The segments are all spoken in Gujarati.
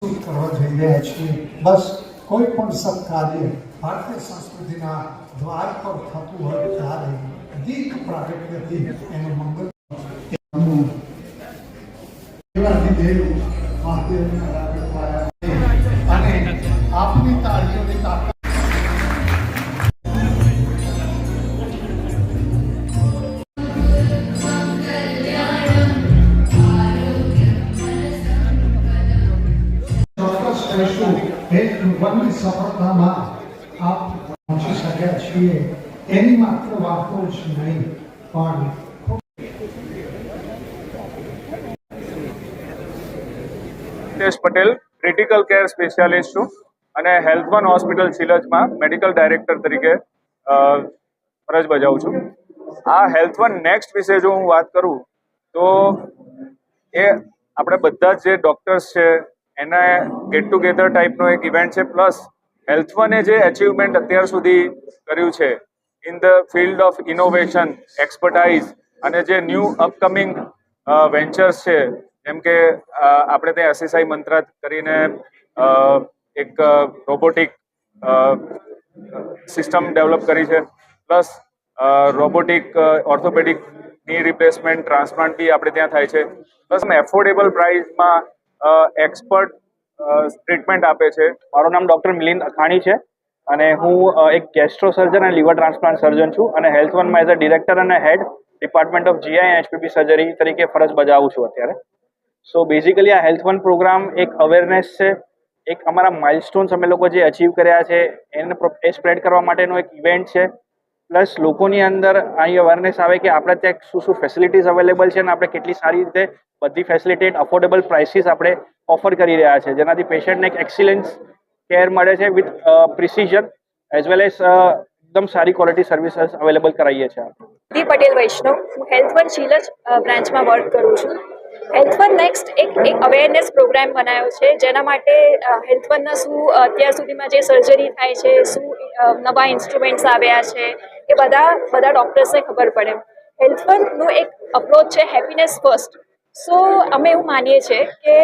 કરવા જઈ રહ્યા છીએ. બસ કોઈ પણ સત્કાર્ય ભારતીય સંસ્કૃતિના દ્વાર પર થતું હોય ત્યારે દીક પ્રાગટ્યથી એનું મંગળ દીધેલું મહાદેવને પ્રાગટ્ય અને આપની તાળીઓની તાકાત ભગવાનની સફળતામાં આપ પહોંચી શક્યા છીએ. એની માત્ર વાતો જ નહીં પણ Hitesh Patel critical care specialist છું અને હેલ્થ વન હોસ્પિટલ સિલચમાં મેડિકલ ડાયરેક્ટર તરીકે ફરજ બજાવું છું. આ હેલ્થ વન નેક્સ્ટ વિશે જો હું વાત કરું તો એ આપણે બધા જ જે ડૉક્ટર્સ છે એના ગેટ ટુગેધર ટાઈપનો એક ઇવેન્ટ છે. પ્લસ હેલ્થ વને જે અચીવમેન્ટ અત્યાર સુધી કર્યું છે in the field of innovation, expertise અને જે ન્યૂ અપકમિંગ વેન્ચર્સ છે, જેમ કે આપણે ત્યાં SSI મંત્રા કરીને એક રોબોટિક સિસ્ટમ ડેવલપ કરી છે. પ્લસ રોબોટિક ઓર્થોપેડિક ની રિપ્લેસમેન્ટ, ટ્રાન્સપ્લાન્ટ બી આપણે ત્યાં થાય છે. પ્લસ એફોર્ડેબલ પ્રાઇસમાં એક્સપર્ટ ટ્રીટમેન્ટ આપે છે. મારું નામ ડૉક્ટર મિલિંદ અખાણી છે અને હું એક ગેસ્ટ્રો સર્જન અને લીવર ટ્રાન્સપ્લાન્ટ સર્જન છું અને હેલ્થ વનમાં એઝ અ ડિરેક્ટર અને head department of GI and HPP surgery તરીકે ફરજ બજાવું છું અત્યારે. સો બેઝિકલી આ હેલ્થ વન પ્રોગ્રામ એક અવેરનેસ છે, એક અમારા માઇલસ્ટોન્સ અમે લોકો જે અચીવ કર્યા છે એને સ્પ્રેડ કરવા માટેનો એક ઇવેન્ટ છે. પ્લસ લોકોની અંદર અહીં અવેરનેસ આવે કે આપણે ત્યાં શું શું ફેસિલિટીઝ અવેલેબલ છે અને આપણે કેટલી સારી રીતે બધી ફેસિલિટી અફોર્ડેબલ પ્રાઇસીસ આપણે ઓફર કરી રહ્યા છે, જેનાથી પેશન્ટને એક એક્સિલન્સ કેર મળે છે with precision as well as એકદમ સારી ક્વોલિટી સર્વિસીસ અવેલેબલ કરાવીએ છીએ. દી પટેલ વૈષ્ણવ, હું હેલ્થ વન શીલજ બ્રાન્ચમાં વર્ક કરું છું. હેલ્થ વન નેક્સ્ટ એક અવેરનેસ પ્રોગ્રામ બનાવ્યો છે, જેના માટે હેલ્થ વનના શું અત્યાર સુધીમાં જે સર્જરી થાય છે, શું નવા ઇન્સ્ટ્રુમેન્ટ્સ આવ્યા છે, એ બધા ડૉક્ટર્સને ખબર પડે. હેલ્થ વનનું એક અપ્રોચ છે હેપીનેસ ફર્સ્ટ. સો અમે એવું માનીએ છીએ કે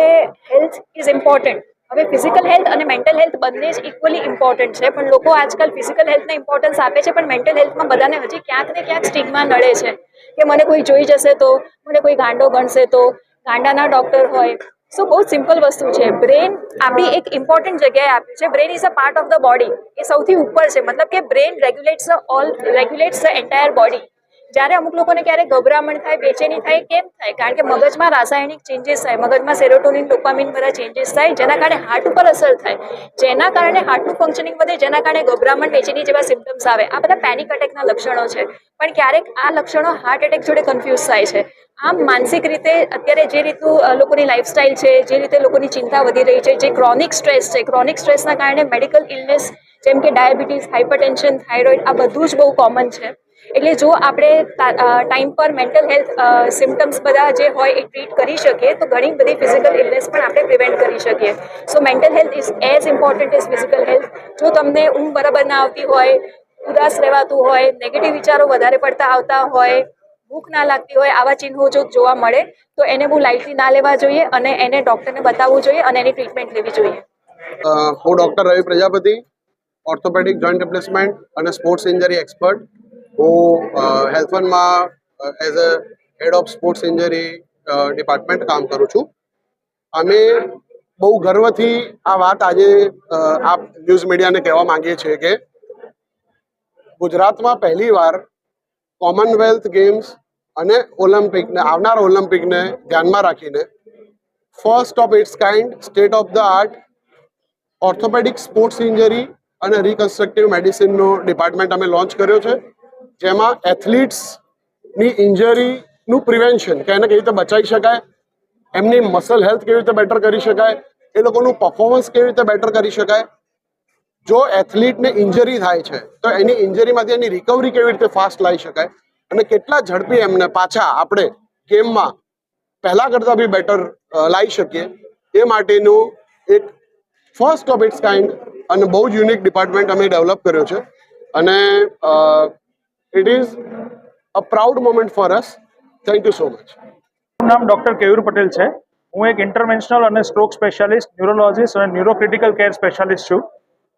હેલ્થ ઇઝ ઇમ્પોર્ટન્ટ. હવે ફિઝિકલ હેલ્થ અને મેન્ટલ હેલ્થ બંને જ ઇક્વલી ઇમ્પોર્ટન્ટ છે, પણ લોકો આજકાલ ફિઝિકલ હેલ્થને ઇમ્પોર્ટન્સ આપે છે, પણ મેન્ટલ હેલ્થમાં બધાને હજી ક્યાંક ને ક્યાંક સ્ટિગ્મા નડે છે કે મને કોઈ જોઈ જશે તો, મને કોઈ ગાંડો ગણશે તો, ગાંડાના ડૉક્ટર હોય. સો બહુ સિમ્પલ વસ્તુ છે. બ્રેન આપણી એક ઇમ્પોર્ટન્ટ જગ્યાએ આપ્યું છે. Brain is a part of the body. એ સૌથી ઉપર છે, મતલબ કે brain regulates the entire body. જ્યારે અમુક લોકોને ક્યારેક ગભરામણ થાય, બેચેની થાય, કેમ થાય? કારણ કે મગજમાં રાસાયણિક ચેન્જીસ થાય, મગજમાં સેરોટોનિન, ડોપામિન બધા ચેન્જીસ થાય, જેના કારણે હાર્ટ ઉપર અસર થાય, જેના કારણે હાર્ટનું ફંક્શનિંગ વધે, જેના કારણે ગભરામણ, બેચેની જેવા સિમ્પટમ્સ આવે. આ બધા પેનિક અટેકના લક્ષણો છે. પણ ક્યારેક આ લક્ષણો હાર્ટ એટેક જોડે કન્ફ્યુઝ થાય છે. આમ માનસિક રીતે અત્યારે જે રીતનું લોકોની લાઈફસ્ટાઈલ છે, જે રીતે લોકોની ચિંતા વધી રહી છે, જે ક્રોનિક સ્ટ્રેસ છે, ક્રોનિક સ્ટ્રેસના કારણે મેડિકલ ઇલનેસ જેમ કે ડાયાબિટીસ, હાઇપરટેન્શન, થાઇરોઇડ, આ બધું જ બહુ કોમન છે. એટલે જો આપણે ટાઈમ પર મેન્ટલ હેલ્થ સિમ્ટમ્સ બધા જે હોય એ ટ્રીટ કરી શકીએ તો ઘણી બધી ફિઝિકલ ઇલનેસ પણ આપણે પ્રિવેન્ટ કરી શકીએ. So mental health is as important as physical health. જો તમને ઊંઘ બરાબર ના આવતી હોય, ઉદાસ રહેવાતું હોય, નેગેટિવ વિચારો વધારે પડતા આવતા હોય, ભૂખ ના લાગતી હોય, આવા ચિહ્નો જો જોવા મળે તો એને બહુ લાઇટલી ના લેવા જોઈએ અને એને ડૉક્ટરને બતાવવું જોઈએ અને એની ટ્રીટમેન્ટ લેવી જોઈએ. હું doctor Ravi Prajapati, orthopedic joint replacement અને સ્પોર્ટ્સ ઇન્જરી એક્સપર્ટ. હું હેલ્થ વનમાં as a head of sports injury department કામ કરું છું. અમે બહુ ગર્વથી આ વાત આજે આપ ન્યૂઝ મીડિયાને કહેવા માંગીએ છીએ કે ગુજરાતમાં પહેલીવાર કોમનવેલ્થ ગેમ્સ અને આવનાર ઓલિમ્પિકને ધ્યાનમાં રાખીને first of its kind state of the art orthopaedic sports injury અને રિકન્સ્ટ્રક્ટિવ મેડિસિનનો ડિપાર્ટમેન્ટ અમે લોન્ચ કર્યો છે, જેમાં એથ્લીટ્સની ઇન્જરીનું પ્રિવેન્શન કે એને કેવી રીતે બચાવી શકાય, એમની મસલ હેલ્થ કેવી રીતે બેટર કરી શકાય, એ લોકોનું પરફોર્મન્સ કેવી રીતે બેટર કરી શકાય. જો એથ્લીટને ઇન્જરી થાય છે તો એની ઇન્જરીમાંથી એની રિકવરી કેવી રીતે ફાસ્ટ લાવી શકાય અને કેટલા ઝડપી એમને પાછા આપણે ગેમમાં પહેલાં કરતાં બી બેટર લાવી શકીએ, એ માટેનું એક ફર્સ્ટ ઓફ ઇટ્સ કાઇન્ડ અને બહુ જ યુનિક ડિપાર્ટમેન્ટ અમે ડેવલપ કર્યો છે અને it is a proud moment for us. Thank you so much. મારું નામ ડૉક્ટર કેયુર પટેલ છે. હું એક ઇન્ટરવેન્શનલ અને સ્ટ્રોક સ્પેશિયાલિસ્ટ, ન્યુરોલોજીસ્ટ અને ન્યુરોક્રિટિકલ કેર સ્પેશિયાલિસ્ટ છું.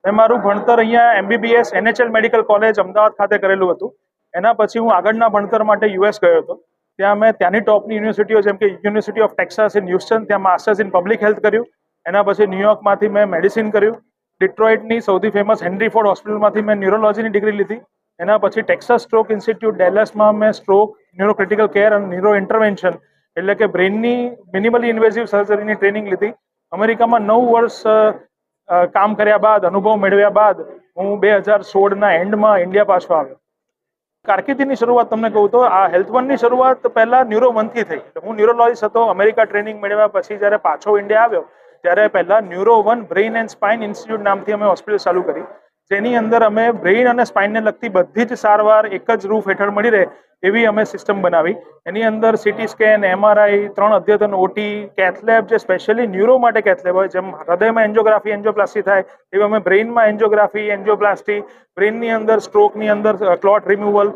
મેં મારું ભણતર અહીંયા MBBS NHL medical college Ahmedabad ખાતે કરેલું હતું. એના પછી હું આગળના ભણતર માટે US ગયો હતો. ત્યાં મેં ત્યાંની ટોપની યુનિવર્સિટીઓ જેમ કે university of Texas in Houston, ત્યાં માસ્ટર્સ ઇન પબ્લિક હેલ્થ કર્યું. એના પછી ન્યુયોર્કમાંથી મેં મેડિસિન કર્યું. ડિટ્રોઇટની સૌથી ફેમસ હેનરી ફોર્ડ હોસ્પિટલમાંથી મેં ન્યુરોલોજીની ડિગ્રી લીધી. એના પછી ટેક્સાસ સ્ટ્રોક ઇન્સ્ટિટ્યૂટ ડેલસમાં મેં સ્ટ્રોક, ન્યુરોક્રિટિકલ કેર અને ન્યુરો ઇન્ટરવેન્શન એટલે કે બ્રેઇનની મિનિમલી ઇન્વેઝિવ સર્જરીની ટ્રેનિંગ લીધી. અમેરિકામાં 9 વર્ષ કામ કર્યા બાદ, અનુભવ મેળવ્યા બાદ હું 2016ના એન્ડમાં ઇન્ડિયા પાછો આવ્યો. કારકિર્દીની શરૂઆત તમને કહું તો આ હેલ્થ1ની શરૂઆત પહેલા ન્યુરો1થી થઈ. હું ન્યુરોલોજીસ્ટ હતો. અમેરિકા ટ્રેનિંગ મેળવ્યા પછી જ્યારે પાછો ઇન્ડિયા આવ્યો ત્યારે પહેલા ન્યુરો1 બ્રેઇન એન્ડ સ્પાઇન ઇન્સ્ટિટ્યૂટ નામથી અમે હોસ્પિટલ ચાલુ કરી, જેની અંદર અમે બ્રેઇન અને સ્પાઇનને લગતી બધી જ સારવાર એક જ રૂફ હેઠળ મળી રહે એવી અમે સિસ્ટમ બનાવી. એની અંદર CT સ્કેન, MRI, 3 અદ્યતન OT, કેથલેબ જે સ્પેશિયલી ન્યુરો માટે કેથલેબ હોય, જેમ હૃદયમાં એન્જિયોગ્રાફી, એન્જિયોપ્લાસ્ટી થાય એવી અમે બ્રેઇનમાં એન્જિયોગ્રાફી, એન્જિયોપ્લાસ્ટી, બ્રેઇનની અંદર સ્ટ્રોકની અંદર ક્લોટ રિમૂવલ,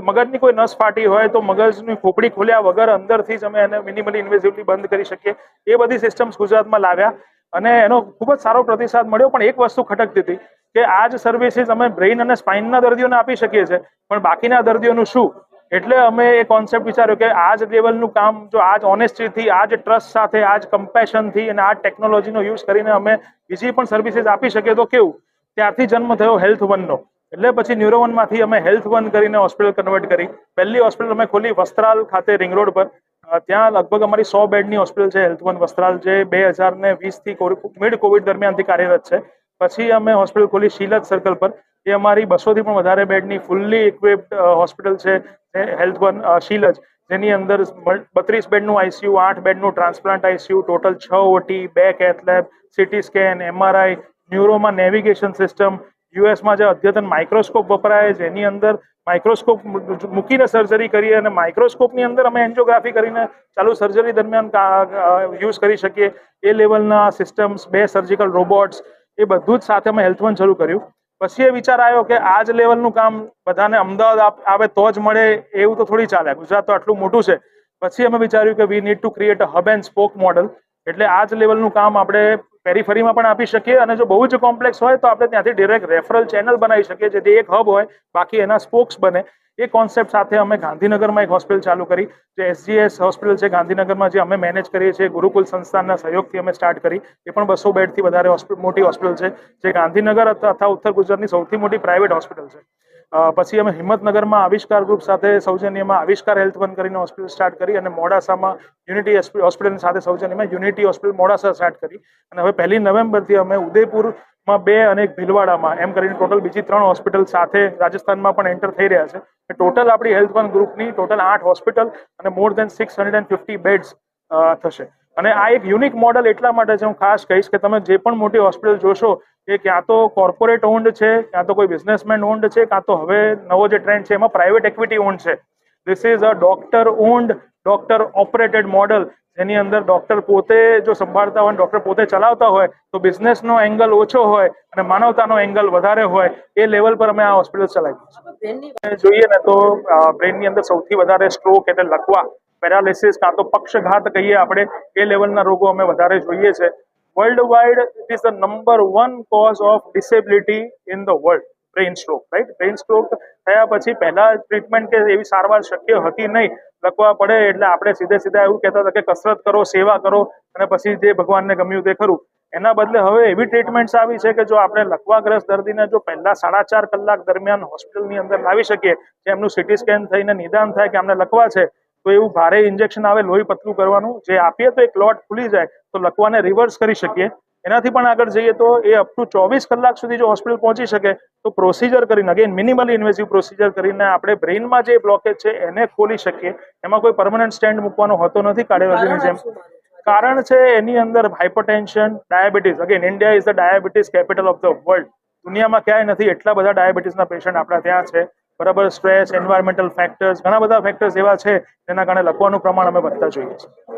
મગજની કોઈ નસ ફાટી હોય તો મગજની ખોપડી ખોલ્યા વગર અંદરથી જ અમે એને મિનિમલી ઇન્વેઝિવલી બંધ કરી શકીએ. એ બધી સિસ્ટમ્સ ગુજરાતમાં લાવ્યા અને એનો ખૂબ જ સારો પ્રતિસાદ મળ્યો. પણ એક વસ્તુ ખટકતી હતી કે આ જ સર્વિસીસ અમે બ્રેઇન અને સ્પાઇનના દર્દીઓને આપી શકીએ છીએ, પણ બાકીના દર્દીઓનું શું? એટલે અમે એ કોન્સેપ્ટ વિચાર્યો કે આ જ લેવલનું કામ જો આ જ ઓનેસ્ટીથી, આ જ ટ્રસ્ટ સાથે, આ જ કમ્પેશનથી અને આ જ ટેકનોલોજીનો યુઝ કરીને અમે બીજી પણ સર્વિસીસ આપી શકીએ તો કેવું? ત્યારથી જન્મ થયો હેલ્થ1નો. એટલે પછી ન્યુરો1માંથી અમે હેલ્થ1 કરીને હોસ્પિટલ કન્વર્ટ કરી. પહેલી હોસ્પિટલ અમે ખોલી વસ્ત્રાલ ખાતે રિંગ રોડ પર. ત્યાં લગભગ અમારી 100 બેડની હોસ્પિટલ છે હેલ્થ1 વસ્ત્રાલ, જે 2020થી મિડ કોવિડ દરમિયાનથી કાર્યરત છે. પછી અમે હોસ્પિટલ ખોલી શીલજ સર્કલ પર. એ અમારી 200થી પણ વધારે બેડની ફૂલ્લી ઇક્વિપ્ડ હોસ્પિટલ છે હેલ્થ1 શીલજ, જેની અંદર 32 બેડનું ICU, 8 બેડનું transplant ICU, total 6 OT, 2 cath lab, CT scan, MRI, ન્યુરોમાં નેવિગેશન સિસ્ટમ, યુએસમાં જે અદ્યતન માઇક્રોસ્કોપ વપરાય જેની અંદર માઇક્રોસ્કોપ મૂકીને સર્જરી કરીએ અને માઇક્રોસ્કોપની અંદર અમે એન્જિયોગ્રાફી કરીને ચાલુ સર્જરી દરમિયાન યુઝ કરી શકીએ એ લેવલના સિસ્ટમ્સ, 2 સર્જિકલ રોબોટ્સ, એ બધું જ સાથે અમે હેલ્થ1 શરૂ કર્યું. પછી એ વિચાર આવ્યો કે આ જ લેવલનું કામ બધાને અમદાવાદ આવે તો જ મળે એવું તો થોડી ચાલે, ગુજરાત તો આટલું મોટું છે. પછી અમે વિચાર્યું કે we need to create a hub and spoke model. એટલે આ જ લેવલનું કામ આપણે પેરીફરીમાં પણ આપી શકીએ અને જો બહુ જ કોમ્પ્લેક્સ હોય તો આપણે ત્યાંથી ડિરેક્ટ રેફરલ ચેનલ બનાવી શકીએ, જેથી એક હબ હોય બાકી એના સ્પોક્સ બને. એ કોન્સેપ્ટ સાથે અમે ગાંધીનગરમાં એક હોસ્પિટલ ચાલુ કરી, જે SGS હોસ્પિટલ છે ગાંધીનગરમાં, જે અમે મેનેજ કરીએ છીએ. ગુરુકુલ સંસ્થાનના સહયોગથી અમે સ્ટાર્ટ કરી. એ પણ 200 બેડથી વધારે મોટી હોસ્પિટલ છે, જે ગાંધીનગર તથા ઉત્તર ગુજરાતની સૌથી મોટી પ્રાઇવેટ હોસ્પિટલ છે. પછી અમે હિંમતનગરમાં આવિષ્કાર ગ્રુપ સાથે સૌજન્યમાં આવિષ્કાર હેલ્થ1 કરીને હોસ્પિટલ સ્ટાર્ટ કરી અને મોડાસામાં યુનિટી હોસ્પિટલની સાથે સૌજન્યમાં યુનિટી હોસ્પિટલ મોડાસા સ્ટાર્ટ કરી. અને હવે 1 નવેમ્બરથી અમે ઉદયપુરમાં 2 અને એક ભીલવાડામાં એમ કરીને ટોટલ બીજી 3 હોસ્પિટલ સાથે રાજસ્થાનમાં પણ એન્ટર થઈ રહ્યા છે. ટોટલ આપણી હેલ્થ1 ગ્રુપની ટોટલ 8 હોસ્પિટલ અને મોર દેન 650 બેડ્સ થશે. અને આ એક યુનિક મોડલ એટલા માટે છે, હું ખાસ કહીશ કે તમે જે પણ મોટી હોસ્પિટલ જોશો એ ક્યાં તો કોર્પોરેટ ઓન્ડ છે, ક્યાં તો કોઈ બિઝનેસમેન ઓન્ડ છે, કાં તો હવે નવો જે ટ્રેન્ડ છે એમાં પ્રાઇવેટ ઇક્વિટી ઓન્ડ છે. This is a doctor owned, doctor operated model, જેની અંદર ડોક્ટર પોતે જો સંભાળતા હોય, ડોક્ટર પોતે ચલાવતા હોય તો બિઝનેસનો એંગલ ઓછો હોય અને માનવતાનો એંગલ વધારે હોય. એ લેવલ પર અમે આ હોસ્પિટલ ચલાવીએ. જોઈએ ને તો બ્રેનની અંદર સૌથી વધારે સ્ટ્રોક એટલે લકવા, પેરાલિસિસ કાં તો પક્ષઘાત કહીએ આપણે, એ લેવલના રોગો અમે વધારે જોઈએ છે. World wide it is the number 1 cause of disability in the world, brain stroke. Right, brain stroke થયા પછી પહેલા ટ્રીટમેન્ટ કે એવી સારવાર શક્ય હતી નહીં. લકવા પડે એટલે આપણે સીધા એવું કહેતા હતા કે કસરત કરો, સેવા કરો અને પછી જે ભગવાનને ગમ્યું તે ખરું. એના બદલે હવે એવી ટ્રીટમેન્ટ્સ આવી છે કે જો આપણે લકવાગ્રસ્ત દર્દીને જો પહેલા 4.5 કલાક દરમિયાન હોસ્પિટલની અંદર લાવી શકીએ, જે એમનું CT સ્કેન થઈને નિદાન થાય કે અમને લકવા છે, તો એવું ભારે ઇન્જેક્શન આવે લોહી પતલું કરવાનું, જે આપીએ તો એક ક્લોટ ખુલી જાય તો લકવાને રિવર્સ કરી શકીએ. એનાથી પણ આગળ જઈએ તો એ અપ ટુ 24 કલાક સુધી જો હોસ્પિટલ પહોંચી શકે તો પ્રોસિજર કરીને, અગેન મિનિમલી ઇન્વેઝિવ પ્રોસિજર કરીને આપણે બ્રેઇનમાં જે બ્લોકેજ છે એને ખોલી શકીએ. એમાં કોઈ પરમનન્ટ સ્ટેન્ડ મૂકવાનો હોતો નથી કાર્ડિયોલોજીની જેમ. કારણ છે એની અંદર hypertension, diabetes. Again India is the diabetes capital of the world. દુનિયામાં ક્યાંય નથી એટલા બધા ડાયાબિટીસના પેશન્ટ આપણા ત્યાં છે. બરાબર, સ્ટ્રેસ, એન્વાયરમેન્ટલ ફેક્ટર્સ, ઘણા બધા ફેક્ટર્સ એવા છે જેના કારણે લકવાનું પ્રમાણ અમે વધતા જોઈએ છીએ.